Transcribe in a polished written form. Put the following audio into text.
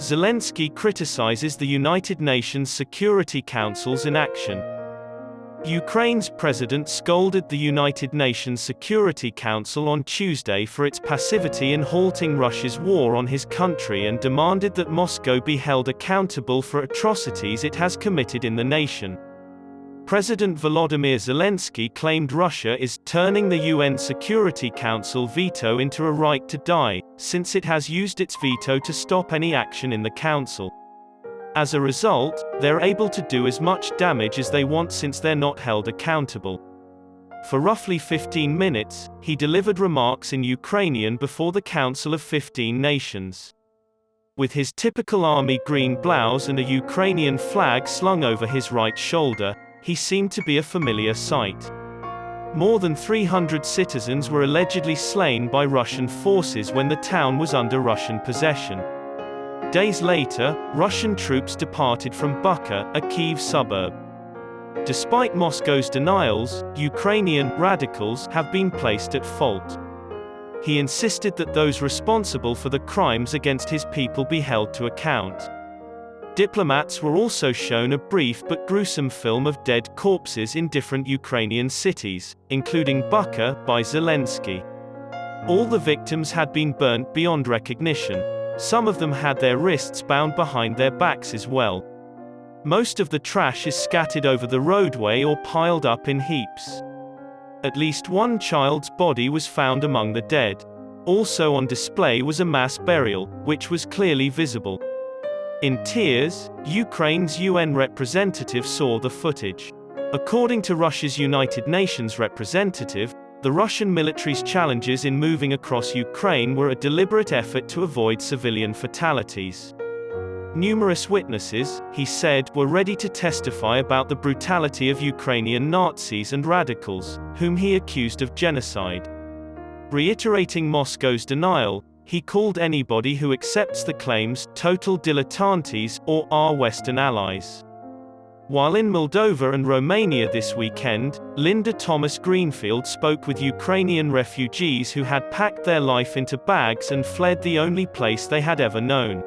Zelenskyy criticizes the United Nations Security Council's inaction. Ukraine's president scolded the United Nations Security Council on Tuesday for its passivity in halting Russia's war on his country and demanded that Moscow be held accountable for atrocities it has committed in the nation. President Volodymyr Zelenskyy claimed Russia is turning the UN Security Council veto into a right to die, since it has used its veto to stop any action in the council. As a result, they're able to do as much damage as they want since they're not held accountable. For roughly 15 minutes, he delivered remarks in Ukrainian before the Council of 15 Nations. With his typical army green blouse and a Ukrainian flag slung over his right shoulder, he seemed to be a familiar sight. More than 300 citizens were allegedly slain by Russian forces when the town was under Russian possession. Days later, Russian troops departed from Bucha, a Kyiv suburb. Despite Moscow's denials, Ukrainian radicals have been placed at fault. He insisted that those responsible for the crimes against his people be held to account. Diplomats were also shown a brief but gruesome film of dead corpses in different Ukrainian cities, including Bucha, by Zelenskyy. All the victims had been burnt beyond recognition. Some of them had their wrists bound behind their backs as well. Most of the trash is scattered over the roadway or piled up in heaps. At least one child's body was found among the dead. Also on display was a mass burial, which was clearly visible. In tears, Ukraine's UN representative saw the footage. According to Russia's United Nations representative, the Russian military's challenges in moving across Ukraine were a deliberate effort to avoid civilian fatalities. Numerous witnesses, he said, were ready to testify about the brutality of Ukrainian Nazis and radicals, whom he accused of genocide. Reiterating Moscow's denial, he called anybody who accepts the claims total dilettantes or our Western allies. While in Moldova and Romania this weekend, Linda Thomas-Greenfield spoke with Ukrainian refugees who had packed their life into bags and fled the only place they had ever known.